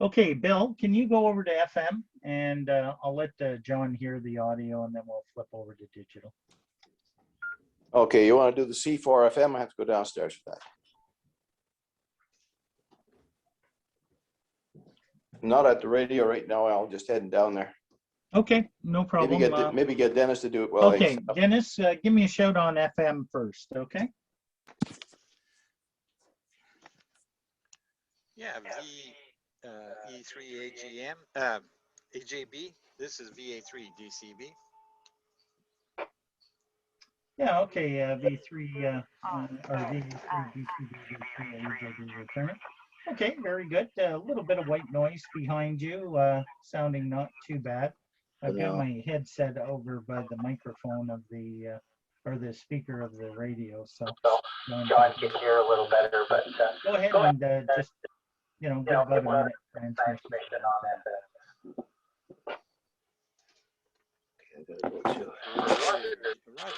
Okay, Bill, can you go over to FM and I'll let John hear the audio and then we'll flip over to digital. Okay, you want to do the C4 FM? I have to go downstairs for that. I'm not at the radio right now. I'll just heading down there. Okay, no problem. Maybe get Dennis to do it while okay, Dennis, give me a shout on FM first, okay? Yeah, E3 AGM, AJB. This is VA3 DCB. Yeah, okay, V3 or V3 DCB, V3 AJB returning. Okay, very good. A little bit of white noise behind you, sounding not too bad. I've got my headset over by the microphone of the or the speaker of the radio, so John can hear a little better. But go ahead and just give about a minute transmission on that.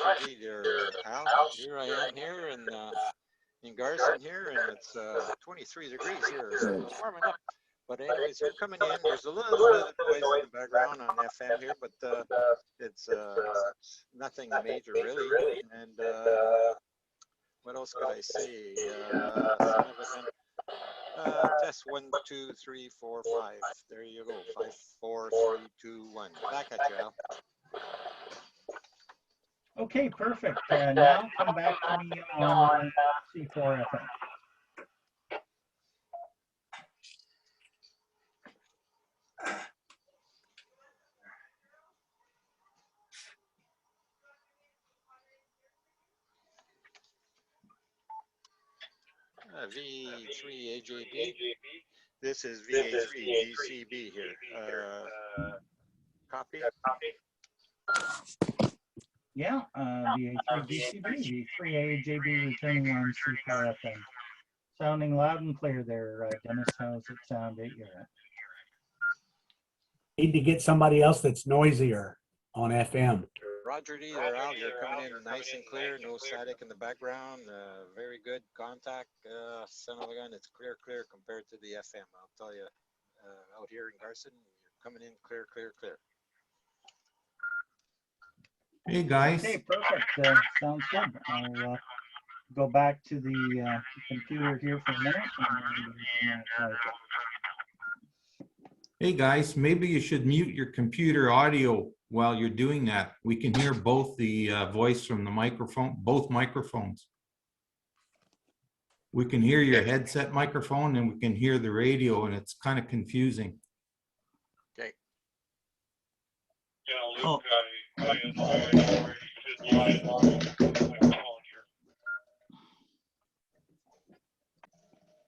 Roger there, Al. Here I am here in Garson here, and it's 23 degrees here, so it's warming up. But anyways, you're coming in. There's a little bit of noise in the background on FM here, but it's nothing major really. And what else could I say? Test 1, 2, 3, 4, 5. There you go. 5, 4, 3, 2, 1. Back at you, Al. Okay, perfect. Now come back to me on C4 FM. V3 AJB. This is VA3 DCB here. Copy. Yeah, VA3 DCB, V3 AJB returning on C4 FM. Sounding loud and clear there, Dennis. How's it sound at your end? Need to get somebody else that's noisier on FM. Roger D, they're out. You're coming in nice and clear. No static in the background. Very good contact. Son of a gun, it's clear compared to the FM. I'll tell you, out here in Garson, you're coming in clear. Hey guys. Okay, perfect. Sounds good. I'll go back to the computer here for a minute. Hey guys, maybe you should mute your computer audio while you're doing that. We can hear both the voice from the microphone, both microphones. We can hear your headset microphone and we can hear the radio, and it's kind of confusing. Okay. Oh.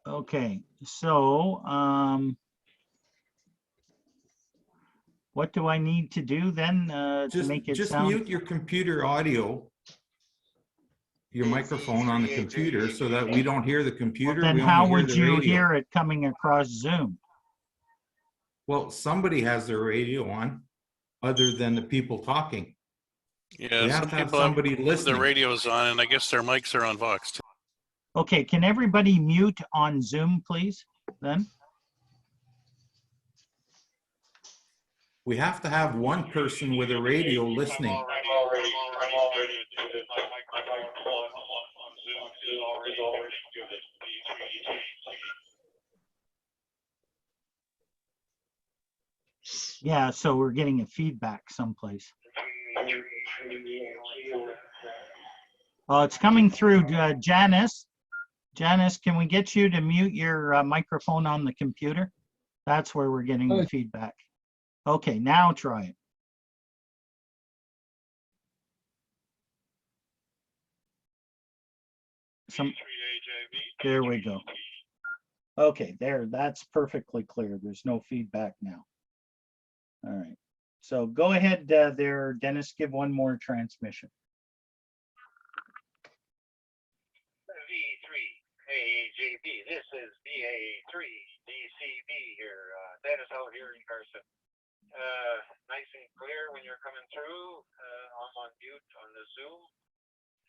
Okay, so what do I need to do then to make it just sound? mute your computer audio, your microphone on the computer, so that we don't hear the computer. Well, then how would you hear it coming across Zoom? Well, somebody has their radio on other than the people talking. Yeah, we have to have somebody listening. The radio's on, and I guess their mics are on Vox too. Okay, can everybody mute on Zoom, please, then? We have to have one person with a radio listening. Yeah, so we're getting a feedback someplace. Oh, it's coming through, Janice. Janice, can we get you to mute your microphone on the computer? That's where we're getting the feedback. Okay, now try it. There we go. Okay, that's perfectly clear. There's no feedback now. All right. So go ahead there, Dennis, give one more transmission. V3 AJB, this is VA3 DCB here. Dennis out here in Carson. Nice and clear when you're coming through. I'm on mute on the Zoom.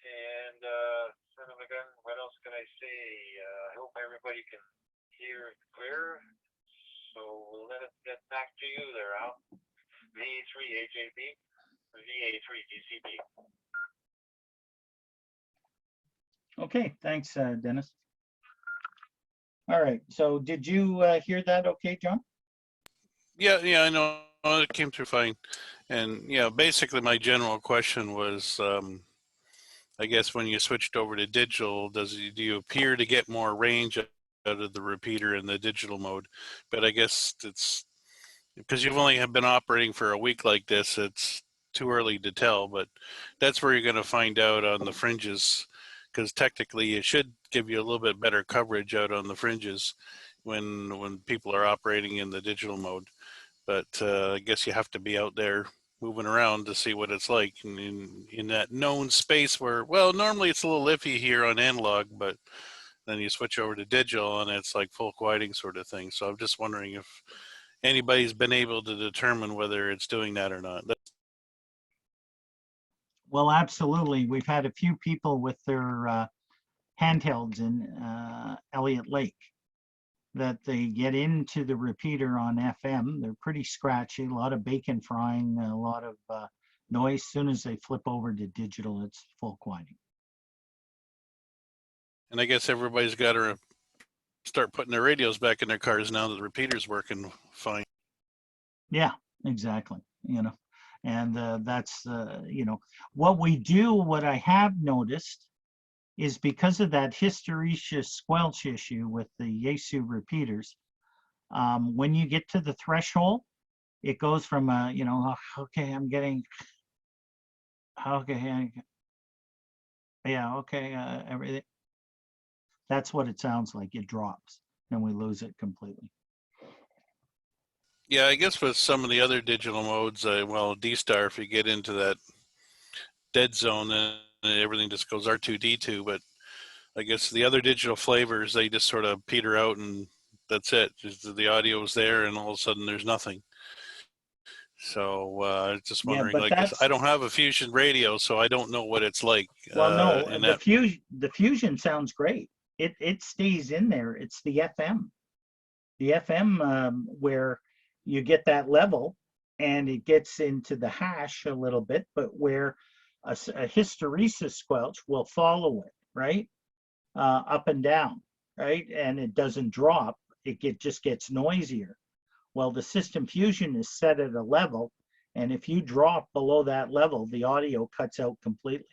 And son of a gun, what else can I say? I hope everybody can hear it clear. So get back to you there, Al. VA3 AJB, VA3 DCB. Okay, thanks, Dennis. All right, so did you hear that okay, John? Yeah, I know it came through fine. And yeah, basically my general question was, I guess when you switched over to digital, do you appear to get more range out of the repeater in the digital mode? But I guess it's because you've only have been operating for a week like this, it's too early to tell, but that's where you're going to find out on the fringes, because technically it should give you a little bit better coverage out on the fringes when people are operating in the digital mode. But I guess you have to be out there moving around to see what it's like in that known space where, well, normally it's a little iffy here on analog, but then you switch over to digital and it's like full quieting sort of thing. So I'm just wondering if anybody's been able to determine whether it's doing that or not. Well, absolutely. We've had a few people with their handhelds in Elliott Lake that they get into the repeater on FM. They're pretty scratchy, a lot of bacon frying, a lot of noise. As soon as they flip over to digital, it's full quieting. And I guess everybody's got to start putting their radios back in their cars now that the repeater's working fine. Yeah, exactly. And that's, what I have noticed is because of that hysteresis squelch issue with the Yaesu repeaters, when you get to the threshold, it goes from, okay, I'm getting, okay, yeah, okay, everything. That's what it sounds like. It drops and we lose it completely. Yeah, I guess with some of the other digital modes, well, D-Star, if you get into that dead zone, then everything just goes R2D2. But I guess the other digital flavors, they just sort of peter out and that's it. Just the audio's there and all of a sudden there's nothing. So just Yeah, wondering, but like, 'cause that's, I don't have a Fusion radio, so I don't know what it's like. well, no, in the that. Fusion sounds great. It stays in there. It's the FM. The FM where you get that level and it gets into the hash a little bit, but where a hysteresis squelch will follow it, right? Up and down, right? And it doesn't drop. It just gets noisier. Well, the System Fusion is set at a level, and if you drop below that level, the audio cuts out completely.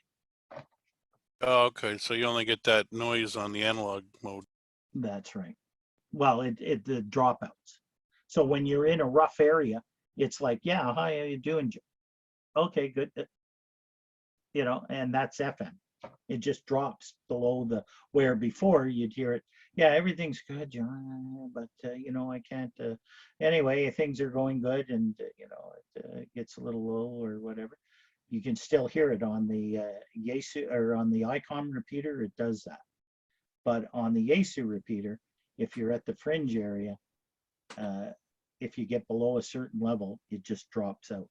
Oh, okay. So you only get that noise on the analog mode. That's right. Well, the dropouts. So when you're in a rough area, it's like, yeah, hi, how you doing, Joe? Okay, good. And that's FM. It just drops below where before you'd hear it. Yeah, everything's good, John, but I can't. Anyway, things are going good, and it gets a little low or whatever. You can still hear it on the Yaesu or on the ICOM repeater. It does that, but on the Yaesu repeater, if you're at the fringe area, if you get below a certain level, it just drops out.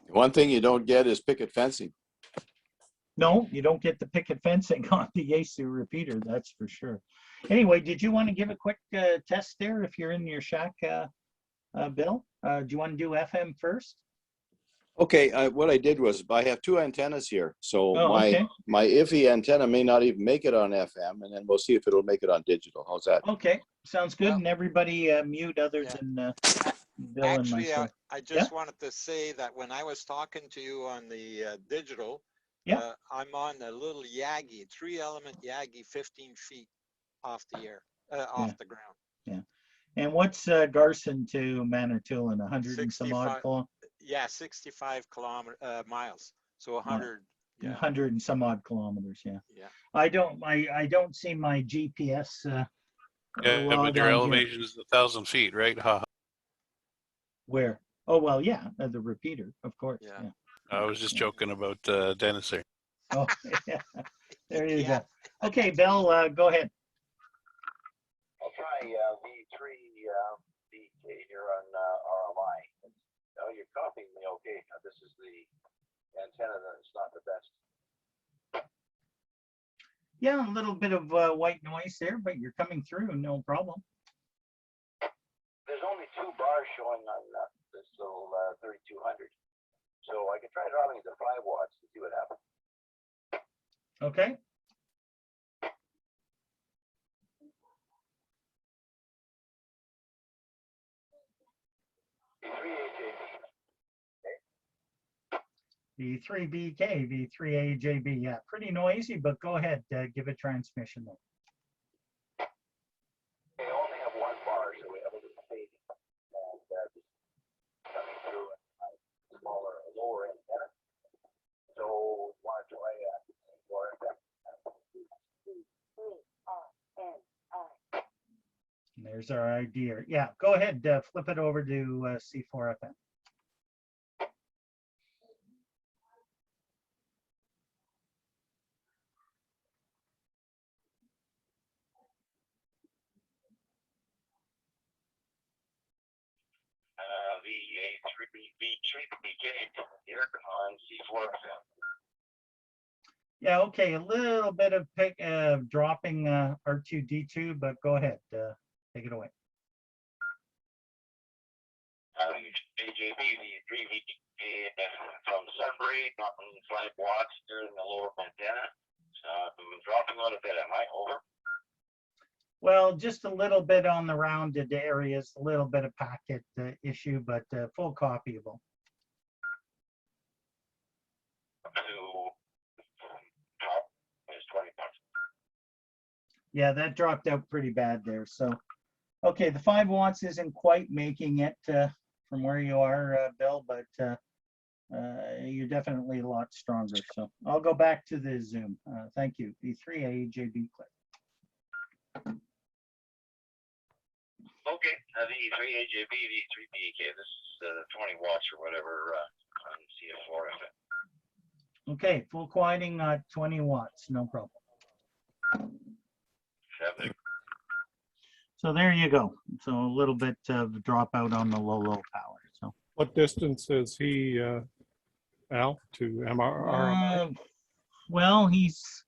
One thing you don't get is picket fencing. No, you don't get the picket fencing on the Yaesu repeater, that's for sure. Anyway, did you want to give a quick test there if you're in your shack, Bill? Do you want to do FM first? Okay, what I did was I have two antennas here. So Oh, okay. my iffy antenna may not even make it on FM, and then we'll see if it'll make it on digital. How's that? Okay, sounds good. Well, And everybody mute other yeah. than Bill and Actually, myself. I just wanted to say that when I was talking to you on the digital, Yeah. I'm on a little Yagi, 3-element Yagi, 15 feet off the air, off the ground. Yeah. And what's Garson to Manitoulin? 100 and some odd 65 Yeah, 65 miles. So 100. Yeah. 100 and some odd kilometers. Yeah. Yeah. I don't see my GPS. Yeah, log but your on here. elevation is 1,000 feet, right? Ha. Where? Oh, well, yeah, the repeater, of course. Yeah. Yeah. I was just joking about Dennis there. Oh, yeah. There you Yeah. go. Okay, Bill, go ahead. I'll try V3 DK here on RLI. Oh, you're copying me okay. This is the antenna that's not the best. Yeah, a little bit of white noise there, but you're coming through, no problem. There's only 2 bars showing on this little 3200. So I can try dropping it to 5 watts to see what happens. Okay. V3BK, V3AJB. Yeah, pretty noisy, but go ahead, give a transmission there. They only have 1 bar, so we have a little fading. And coming through a smaller, lower antenna. So want to try There's our idea. Yeah, go ahead, flip it over to C4FM. V3BK here on C4FM. Yeah, okay, a little bit of dropping R2D2, but go ahead, take it away. AJB, V3BK from Sudbury, dropping 5 watts during the lower antenna. Dropping a little bit, am I over? Well, just a little bit on the rounded areas, a little bit of packet issue, but full copyable. Yeah, that dropped out pretty bad there. So, okay, the 5 watts isn't quite making it from where you are, Bill, but you're definitely a lot stronger. So I'll go back to the Zoom. Thank you. V3AJB click. Okay, V3AJB, V3BK. This is 20 watts or whatever on CF4FM. Okay, full quieting 20 watts, no problem. So there you go. So a little bit of dropout on the low power. So What distance is he, Al, to MRR? well, he's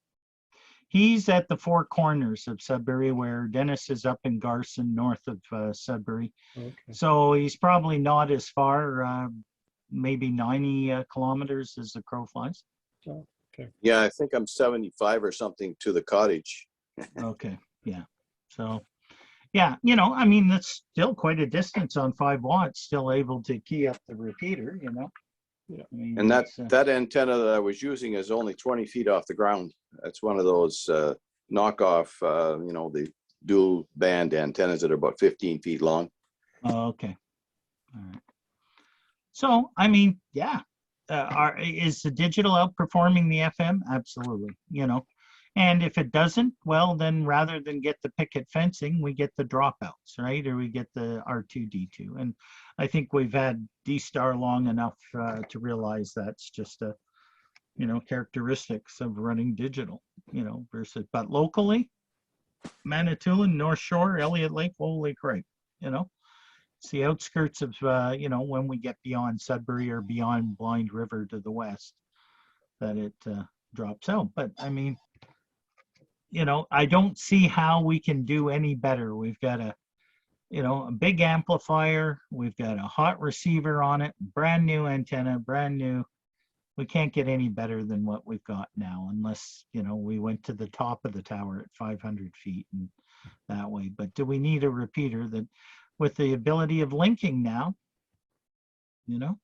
at the 4 corners of Sudbury, where Dennis is up in Garson, north of Sudbury. Okay. So he's probably not as far, maybe 90 kilometers as the crow flies. Yeah, I think I'm 75 or something to the cottage. Okay, yeah. So, yeah, you know, I mean, that's still quite a distance on 5 watts, still able to key up the repeater, you know. Yeah. I mean, And that, it's, that antenna that I was using is only 20 feet off the ground. That's one of those knockoff, you know, the dual band antennas that are about 15 feet long. oh, okay. All right. So, I mean, yeah. Is the digital outperforming the FM? Absolutely, you know. And if it doesn't, well, then rather than get the picket fencing, we get the dropouts, right? Or we get the R2D2. And I think we've had D-Star long enough to realize that's just a, you know, characteristics of running digital, you know, versus, but locally, Manitoulin, North Shore, Elliott Lake, holy crap, you know. It's the outskirts of, you know, when we get beyond Sudbury or beyond Blind River to the west, that it drops out. But I mean, you know, I don't see how we can do any better. We've got a, you know, a big amplifier. We've got a hot receiver on it, brand new antenna, brand new. We can't get any better than what we've got now, unless, you know, we went to the top of the tower at 500 feet and that way. But do we need a repeater that, with the ability of linking now, you know,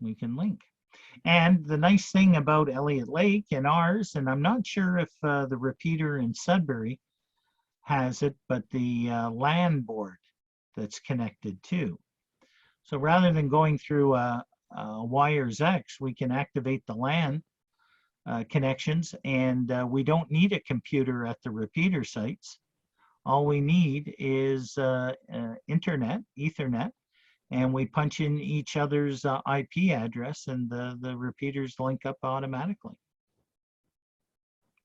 we can link. And the nice thing about Elliott Lake and ours, and I'm not sure if the repeater in Sudbury has it, but the LAN board that's connected too. So rather than going through wires X, we can activate the LAN connections, and we don't need a computer at the repeater sites. All we need is internet, Ethernet, and we punch in each other's IP address, and the repeaters link up automatically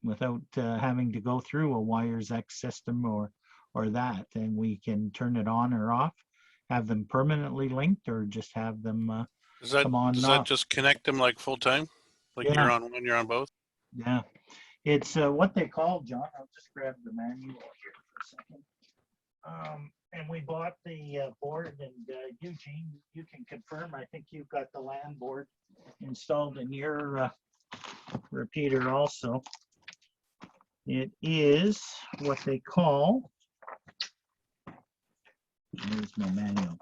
without having to go through a wires X system or that. And we can turn it on or off, have them permanently linked, or just have them Does that, come on does and that off. just connect them like full time? Like Yeah. you're on one, you're on both? Yeah, it's what they call, John, I'll just grab the manual here for a second. and we bought the board, and Eugene, you can confirm, I think you've got the LAN board installed in your repeater also. It is what they call, here's my manual.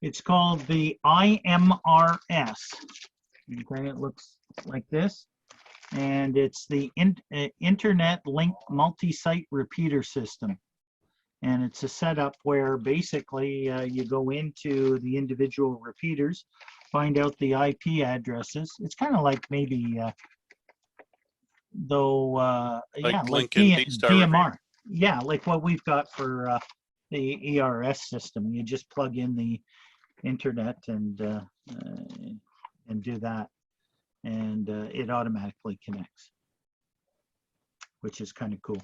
It's called the IMRS. Okay, it looks like this. And it's the Internet Linked Multi-Site Repeater System. And it's a setup where basically you go into the individual repeaters, find out the IP addresses. It's kind of like maybe, like Lincoln D-Star DMR. Yeah, like what we've got for the ERS system. You just plug in the internet and do that, and it automatically connects, which is kind of cool.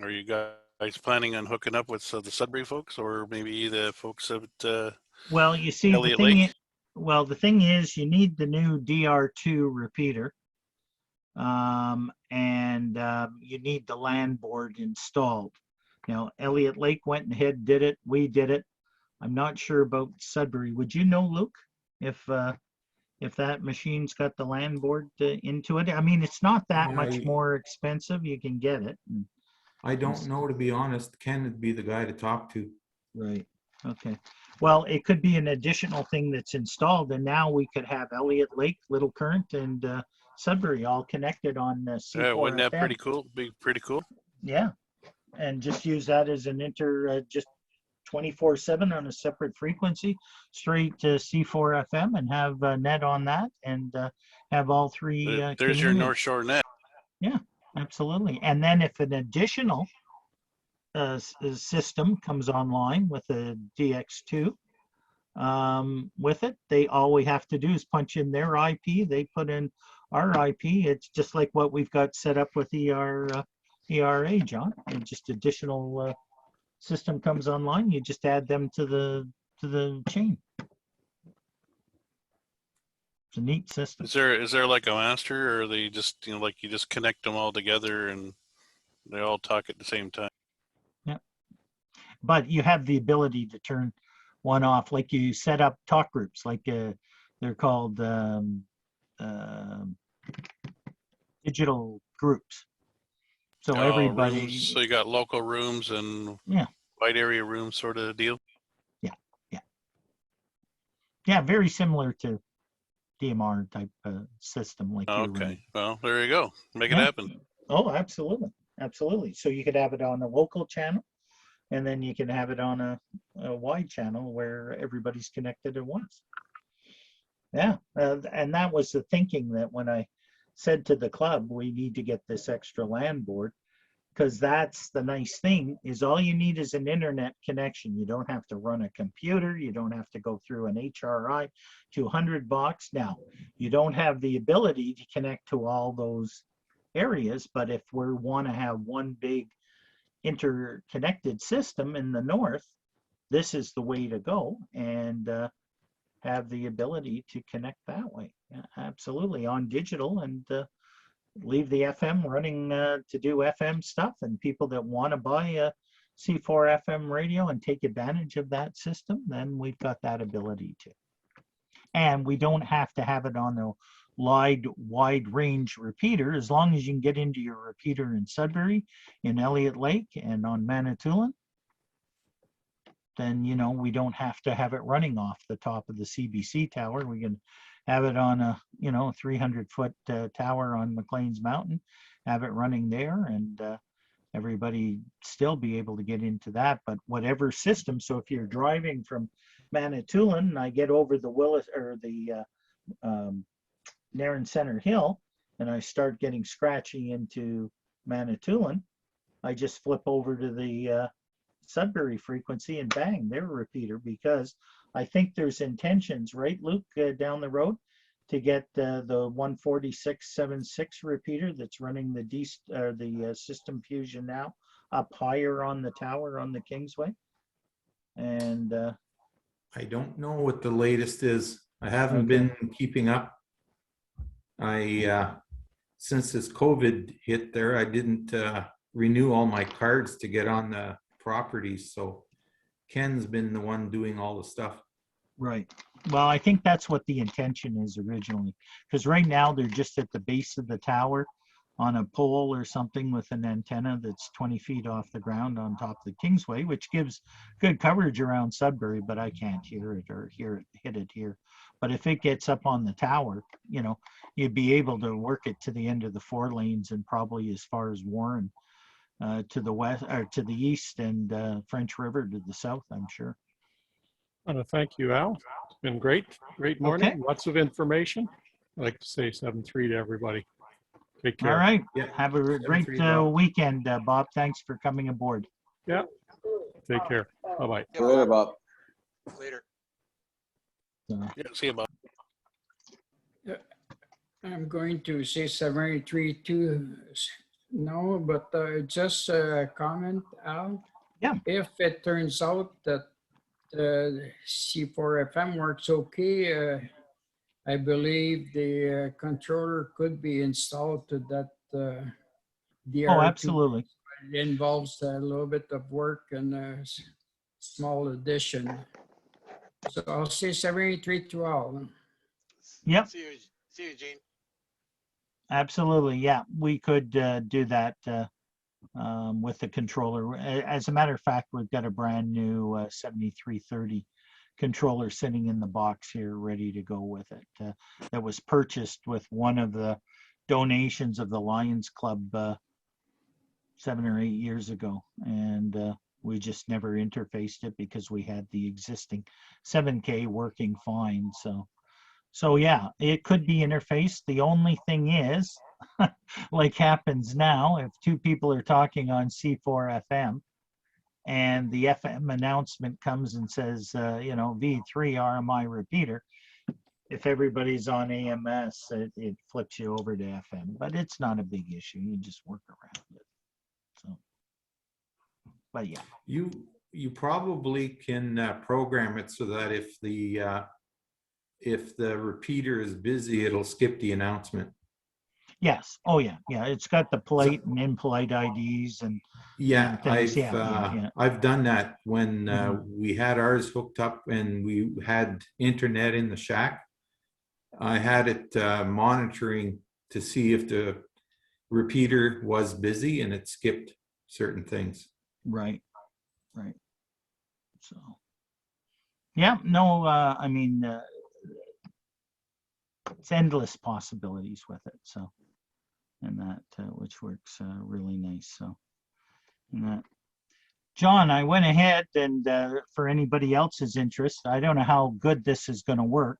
Are you guys planning on hooking up with the Sudbury folks, or maybe the folks at Well, you see, Elliott Lake? the thing is, you need the new DR2 repeater, and you need the LAN board installed. Now, Elliott Lake went ahead, did it. We did it. I'm not sure about Sudbury. Would you know, Luke, if that machine's got the LAN board into it? I mean, it's not that Yeah, much more expensive. You can get it. I don't know, to be honest. Ken would be the guy to talk to. Right. Okay. Well, it could be an additional thing that's installed, and now we could have Elliott Lake, Little Current, and Sudbury all connected on C4 Wouldn't that FM. pretty cool? Be pretty cool. Yeah, and just use that as an just 24/7 on a separate frequency, straight to C4 FM, and have net on that, and have all three. There's your communicate. North Shore net. Yeah, absolutely. And then if an additional system comes online with a DX2 with it, all we have to do is punch in their IP. They put in our IP. It's just like what we've got set up with ERA, John. And just additional system comes online, you just add them to the chain. It's a neat system. Is there like a master, or they just like you just connect them all together and they all talk at the same time? Yeah, but you have the ability to turn one off, like you set up talk groups, like they're called digital groups. So everybody. Rooms, so you got local rooms and Yeah. wide area rooms, sort of deal. Yeah, very similar to DMR type system, like. Okay, well, there you go. Make it Yeah. happen. Oh, absolutely, absolutely. So you could have it on a local channel, and then you can have it on a wide channel where everybody's connected at once. Yeah, and that was the thinking, that when I said to the club, we need to get this extra LAN board, because that's the nice thing, is all you need is an internet connection. You don't have to run a computer. You don't have to go through an HRI 200 box. Now, you don't have the ability to connect to all those areas, but if we want to have one big interconnected system in the north, this is the way to go, and have the ability to connect that way. Yeah, absolutely, on digital, and leave the FM running to do FM stuff, and people that want to buy a C4 FM radio and take advantage of that system, then we've got that ability to. And we don't have to have it on a wide range repeater. As long as you can get into your repeater in Sudbury, in Elliott Lake, and on Manitoulin, then we don't have to have it running off the top of the CBC tower. We can have it on a 300-foot tower on McLean's Mountain, have it running there, and everybody still be able to get into that. But whatever system, so if you're driving from Manitoulin, I get over the Willis or the Nairn Center Hill, and I start getting scratchy into Manitoulin, I just flip over to the Sudbury frequency and bang, their repeater, because I think there's intentions, right, Luke, down the road, to get the 146.76 repeater that's running the System Fusion now up higher on the tower on the Kingsway. And I don't know what the latest is. I haven't been keeping up. Since this COVID hit there, I didn't renew all my cards to get on the properties, so Ken's been the one doing all the stuff. Right. Well, I think that's what the intention is originally, because right now they're just at the base of the tower on a pole or something with an antenna that's 20 feet off the ground on top of the Kingsway, which gives good coverage around Sudbury, but I can't hear it or hit it here. But if it gets up on the tower, you know, you'd be able to work it to the end of the 4 lanes and probably as far as Warren to the west or to the east and French River to the south, I'm sure. I want to thank you, Al. It's been great. Great morning. Okay. Lots of information. I'd like to say 7-3 to everybody. Take care. All right. Yeah. Have a great 7-3, Bob. weekend, Bob. Thanks for coming aboard. Take care. Bye-bye. Yeah, Later, Bob. Later. So, Yeah, see you, Bob. I'm going to say 73 too. No, but just a comment, Al. Yeah. If it turns out that C4FM works okay, I believe the controller could be installed to that DR2. oh, absolutely. It involves a little bit of work and a small addition. So I'll say 73 to Al. Yep. See you, Gene. Absolutely. Yeah, we could do that with the controller. As a matter of fact, we've got a brand new 7330 controller sitting in the box here ready to go with it. That was purchased with one of the donations of the Lions Club 7 or 8 years ago. And we just never interfaced it because we had the existing 7K working fine. So yeah, it could be interfaced. The only thing is, like happens now, if 2 people are talking on C4 FM and the FM announcement comes and says, you know, V3 RMI repeater, if everybody's on AMS, it flips you over to FM, but it's not a big issue. You just work around it. So, but yeah. You probably can program it so that if the repeater is busy, it'll skip the announcement. Yes. Oh yeah. Yeah. It's got the polite and impolite IDs and Yeah, things. Yeah. I've done that when Mhm. we had ours hooked up and we had internet in the shack. I had it monitoring to see if the repeater was busy, and it skipped certain things. Right. Right. So, yeah, no, I mean, it's endless possibilities with it. So, and that, which works really nice. So, and that. John, I went ahead and for anybody else's interest, I don't know how good this is going to work,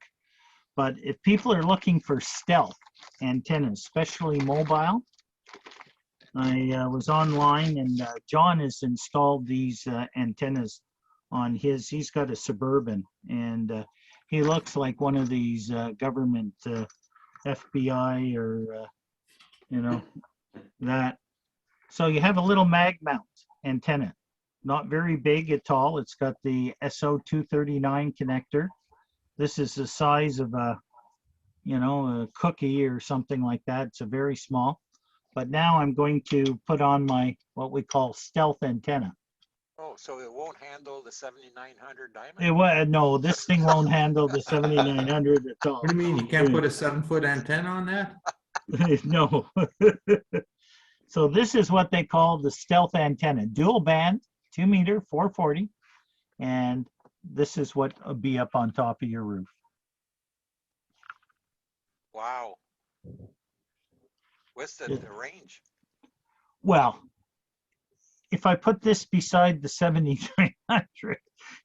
but if people are looking for stealth antennas, especially mobile, I was online and John has installed these antennas on his. He's got a Suburban and he looks like one of these government FBI or, you know, that. So you have a little mag mount antenna, not very big at all. It's got the SO239 connector. This is the size of a, you know, a cookie or something like that. It's a very small. But now I'm going to put on my, what we call stealth antenna. Oh, so it won't handle the 7900 diamond? It was, no, this thing won't handle the 7900 at all. What do you mean? You can't put a 7-foot antenna on that? No. So this is what they call the stealth antenna, dual band, 2 meter, 440. And this is what will be up on top of your roof. Wow. What's the range? Well, if I put this beside the 7300,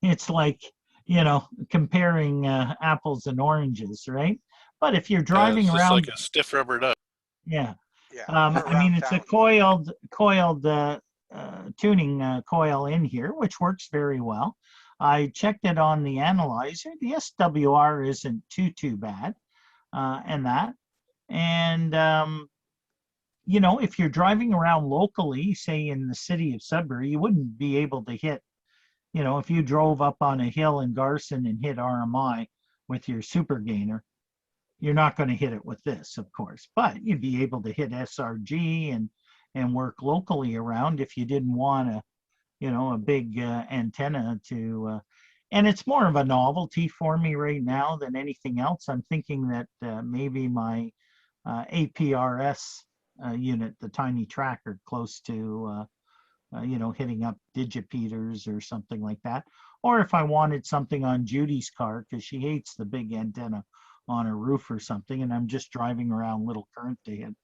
it's like, you know, comparing apples and oranges, right? But if you're driving it's just around, like a stiff rubber duck. yeah. Yeah. I mean, it's a coiled tuning coil in here, which works very well. I checked it on the analyzer. The SWR isn't too bad, and that. And you know, if you're driving around locally, say in the city of Sudbury, you wouldn't be able to hit, you know, if you drove up on a hill in Garson and hit RMI with your super gainer, you're not going to hit it with this, of course, but you'd be able to hit SRG and work locally around if you didn't want to, a big antenna to, and it's more of a novelty for me right now than anything else. I'm thinking that maybe my APRS unit, the tiny tracker close to, hitting up digipeaters or something like that. Or if I wanted something on Judy's car, because she hates the big antenna on her roof or something, and I'm just driving around Little Current to hit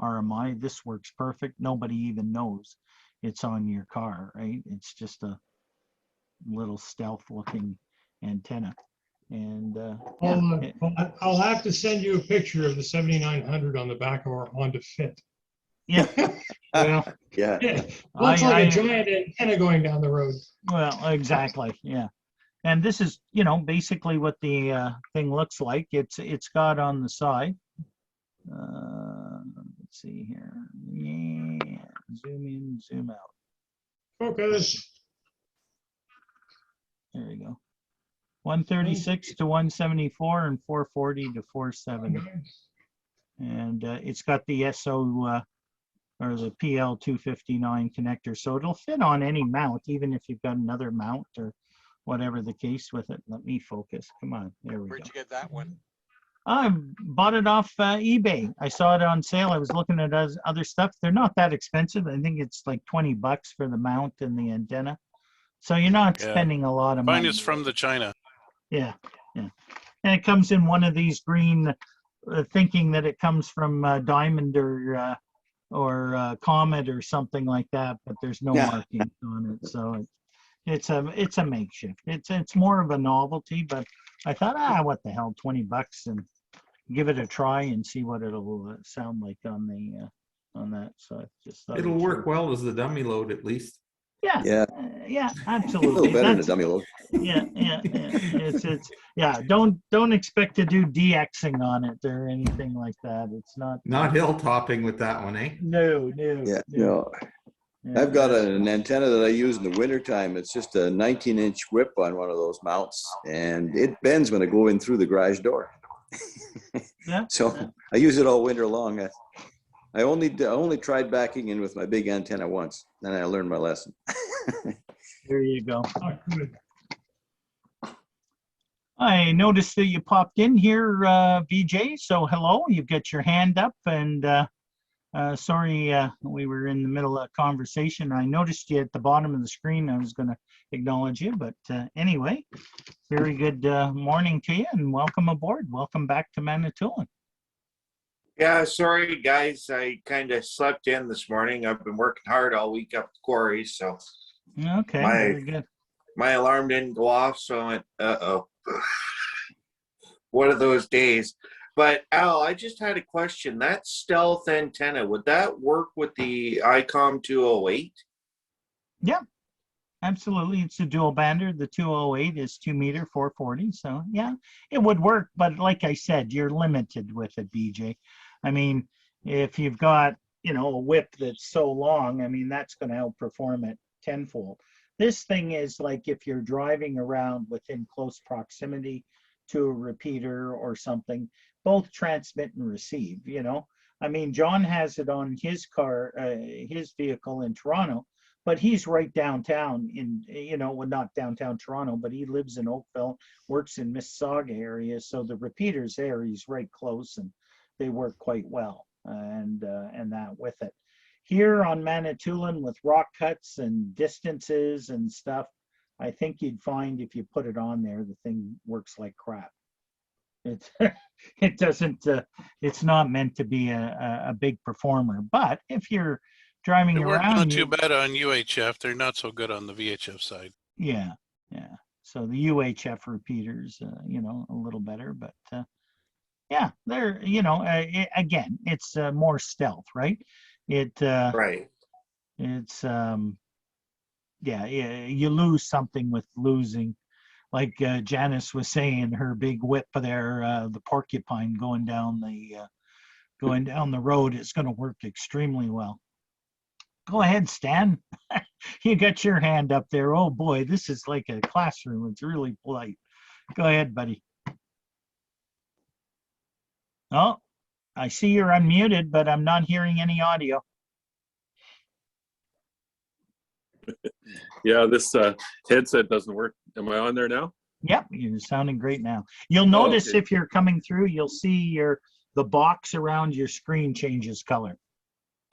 RMI, this works perfect. Nobody even knows it's on your car, right? It's just a little stealth looking antenna. And I'll have to send you a picture of the 7900 on the back of our Honda Fit. yeah, well, Yeah. Looks like a giant antenna going down the road. well, exactly, yeah. And this is, basically what the thing looks like. It's got on the side. Let's see here. Yeah, zoom in, zoom out. Focus. There you go. 136 to 174 and 440 to 470. And it's got the SO or the PL259 connector. So it'll fit on any mount, even if you've got another mount or whatever the case with it. Let me focus. Come on. There we go. Where'd you get that one? I bought it off eBay. I saw it on sale. I was looking at other stuff. They're not that expensive. I think it's like $20 for the mount and the antenna. So you're not spending a lot of money. Mine is from the China. Yeah, yeah. And it comes in one of these green, thinking that it comes from Diamond or Comet or something like that, but there's no markings on it. So it's a makeshift. It's more of a novelty, but I thought, what the hell, $20 and give it a try and see what it'll sound like on the on that. So I just thought It'll work well as the dummy load at least. Yeah, Yeah. yeah, A absolutely. little better than a That's- dummy load. yeah. It's yeah. Don't expect to do DXing on it or anything like that. It's not. Not hill topping with that one, eh? No. Yeah, no. no. Yeah, I've got that's- an antenna that I use in the wintertime. It's just a 19-inch whip on one of those mounts, and it bends when I go in through the garage door. Yeah. So I use it all winter long. I only tried backing in with my big antenna once, then I learned my lesson. There you go. Oh, good. I noticed that you popped in here, VJ. So hello. You've got your hand up, and sorry, we were in the middle of a conversation. I noticed you at the bottom of the screen. I was going to acknowledge you, but anyway, very good morning to you, and welcome aboard. Welcome back to Manitoulin. Yeah, sorry guys, I kind of slept in this morning. I've been working hard all week up the quarry, so Okay, My- very good. my alarm didn't go off, so I went, uh-oh. One of those days. But Al, I just had a question. That stealth antenna, would that work with the ICOM 208? Absolutely. It's a dual bander. The 208 is 2 meter, 440. So yeah, it would work. But like I said, you're limited with it, BJ. I mean, if you've got, a whip that's so long, I mean, that's going to outperform it tenfold. This thing is like if you're driving around within close proximity to a repeater or something, both transmit and receive, I mean, John has it on his car, his vehicle in Toronto, but he's right downtown well, not downtown Toronto, but he lives in Oakville, works in Mississauga area. So the repeaters there, he's right close and they work quite well and that with it. Here on Manitoulin with rock cuts and distances and stuff, I think you'd find if you put it on there, the thing works like crap. It doesn't, it's not meant to be a big performer, but if you're driving They work around, not too bad on UHF. They're not so good on the VHF side. yeah. So the UHF repeaters, a little better, but yeah, they're, again, it's more stealth, right? Right. It's yeah, you lose something with losing, like Janice was saying, her big whip there, the porcupine going down the road is going to work extremely well. Go ahead, Stan. You got your hand up there. Oh boy, this is like a classroom. It's really polite. Go ahead, buddy. Oh, I see you're unmuted, but I'm not hearing any audio. Yeah, this headset doesn't work. Am I on there now? Yep, you're sounding great now. You'll Oh, notice okay. if you're coming through, you'll see the box around your screen changes color.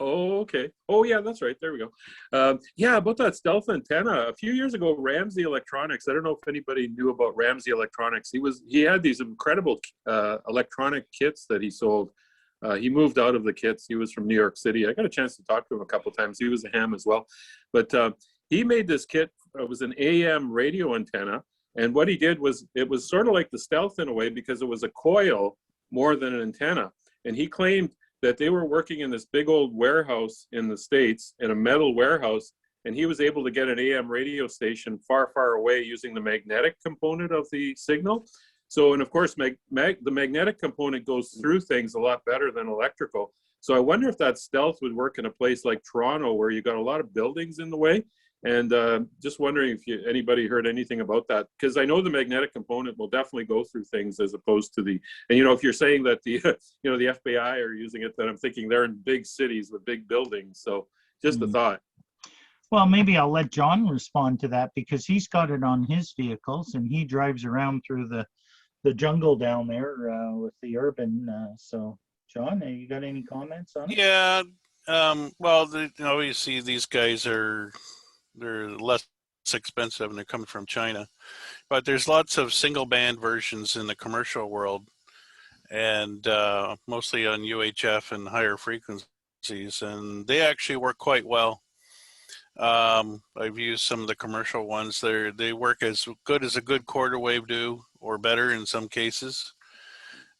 Oh, okay. Oh, yeah, that's right. There we go. Yeah, about that stealth antenna. A few years ago, Ramsey Electronics. I don't know if anybody knew about Ramsey Electronics. He had these incredible electronic kits that he sold. He moved out of the kits. He was from New York City. I got a chance to talk to him a couple times. He was a ham as well, but he made this kit. It was an AM radio antenna, and what he did was it was sort of like the stealth in a way because it was a coil more than an antenna, and he claimed that they were working in this big old warehouse in the States, in a metal warehouse, and he was able to get an AM radio station far, far away using the magnetic component of the signal. So, and of course, the magnetic component goes through things a lot better than electrical. So I wonder if that stealth would work in a place like Toronto where you got a lot of buildings in the way. And just wondering if anybody heard anything about that, because I know the magnetic component will definitely go through things as opposed to the, and if you're saying that the, the FBI are using it, then I'm thinking they're in big cities with big buildings. So just a thought. Well, maybe I'll let John respond to that because he's got it on his vehicles and he drives around through the jungle down there with the urban. So, John, you got any comments on it? Yeah. Well, obviously these guys they're less expensive and they're coming from China, but there's lots of single band versions in the commercial world and mostly on UHF and higher frequencies, and they actually work quite well. I've used some of the commercial ones. They work as good as a good quarter wave do or better in some cases.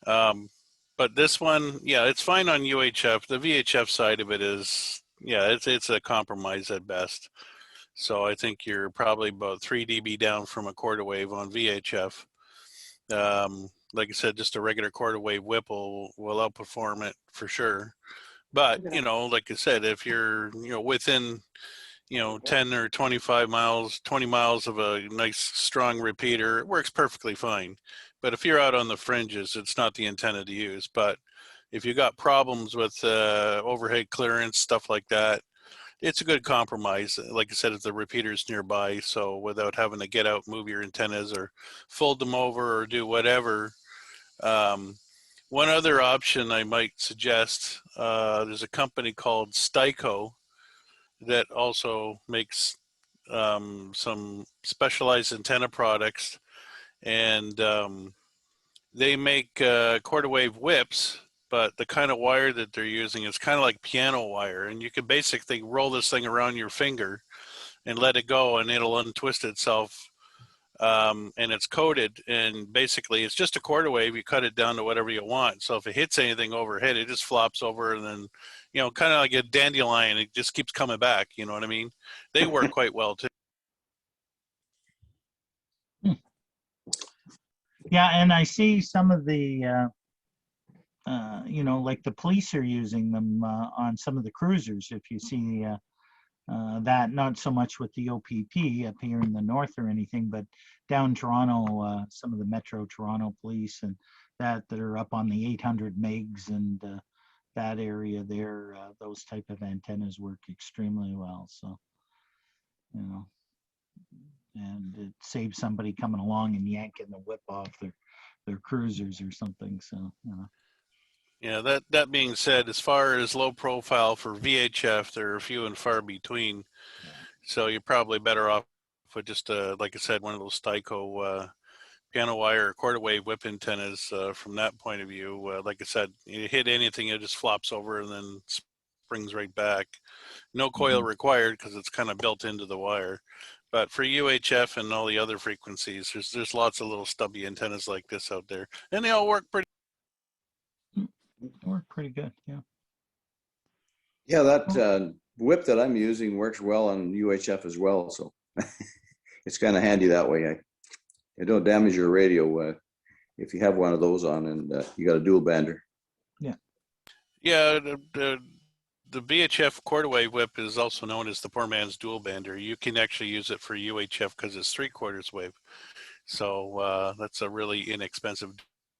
But this one, yeah, it's fine on UHF. The VHF side of it is, yeah, it's a compromise at best. So I think you're probably about 3 dB down from a quarter wave on VHF. Like I said, just a regular quarter wave Whipple will outperform it for sure. But, like I said, if you're, within, 10 or 25 miles, 20 miles of a nice strong repeater, it works perfectly fine. But if you're out on the fringes, it's not the antenna to use. But if you got problems with overhead clearance, stuff like that, it's a good compromise. Like I said, if the repeater's nearby, so without having to get out, move your antennas or fold them over or do whatever. One other option I might suggest, there's a company called Styco that also makes some specialized antenna products, and they make quarter wave whips, but the kind of wire that they're using is kind of like piano wire, and you can basically roll this thing around your finger and let it go and it'll untwist itself, and it's coated, and basically it's just a quarter wave. You cut it down to whatever you want, so if it hits anything overhead, it just flops over, and then kind of like a dandelion, it just keeps coming back. You know what I mean? They work quite well too. Yeah, and I see some of the like the police are using them on some of the cruisers. If you see that, not so much with the OPP up here in the north or anything, but down Toronto, some of the Metro Toronto police and that are up on the 800 megs and that area there, those type of antennas work extremely well. So, and it saves somebody coming along and yanking the whip off their cruisers or something. So, Yeah, that being said, as far as low profile for VHF, they're few and far between. So you're probably better off with just, like I said, one of those Styco piano wire or quarter wave whip antennas from that point of view. Like I said, you hit anything, it just flops over and then springs right back. No coil required because it's kind of built into the wire. But for UHF and all the other frequencies, there's lots of little stubby antennas like this out there, and they all work pretty good. Yeah. Yeah, that whip that I'm using works well on UHF as well. So it's kind of handy that way. It don't damage your radio if you have one of those on and you got a dual bander. Yeah. Yeah, the VHF quarter wave whip is also known as the poor man's dual bander. You can actually use it for UHF because it's 3/4 wave. So that's a really inexpensive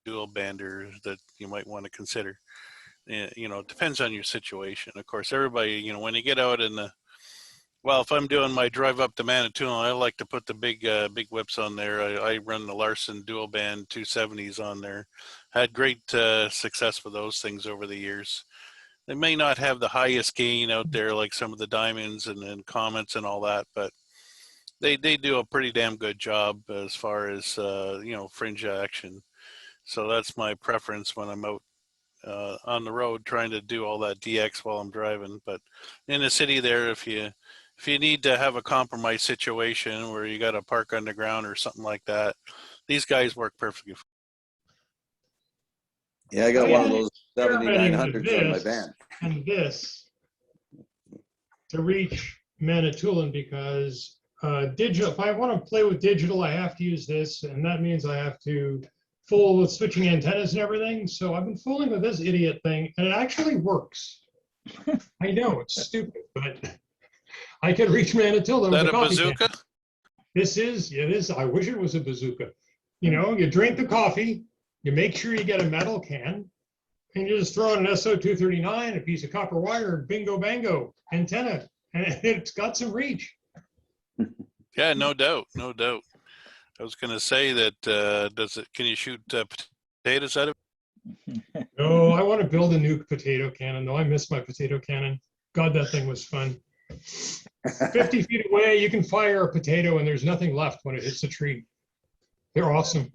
dual bander that you might want to consider. It depends on your situation. Of course, everybody, when you get out in Well, if I'm doing my drive up to Manitoulin, I like to put the big whips on there. I run the Larson dual band 270s on there. Had great success with those things over the years. They may not have the highest gain out there like some of the Diamonds and Comets and all that, but they do a pretty damn good job as far as fringe action. So that's my preference when I'm out on the road trying to do all that DX while I'm driving. But in the city there, if you need to have a compromise situation where you got to park underground or something like that, these guys work perfectly. Yeah, I got one of those Experimenting 7900s with on my this van. And this to reach Manitoulin because digital, if I want to play with digital, I have to use this, and that means I have to fool with switching antennas and everything. So I've been fooling with this idiot thing, and it actually works. I know it's stupid, but I can reach Manitoulin. Is that with a coffee can. bazooka? It is. I wish it was a bazooka. You know, you drink the coffee, you make sure you get a metal can, and you just throw in an SO239, a piece of copper wire, bingo bango, antenna, and it's got some reach. Yeah, no doubt, no doubt. I was going to say that. Can you shoot potatoes out of it? No, I want to build a new potato cannon, though. I miss my potato cannon. God, that thing was fun. 50 feet away, you can fire a potato, and there's nothing left when it hits a tree. They're awesome.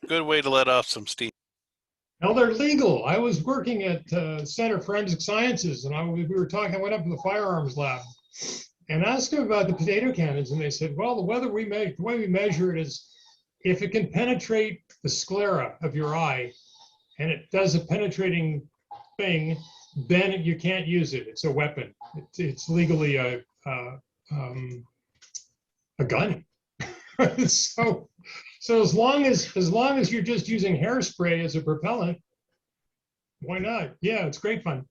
Good way to let off some steam. Well, they're legal. I was working at Center for Forensic Sciences, and we were talking. I went up to the firearms lab and asked them about the potato cannons, and they said, "Well, the way we measure it is if it can penetrate the sclera of your eye, and it does a penetrating thing, then you can't use it. It's a weapon. It's legally a gun." So as long as you're just using hairspray as a propellant, why not? Yeah, it's great fun.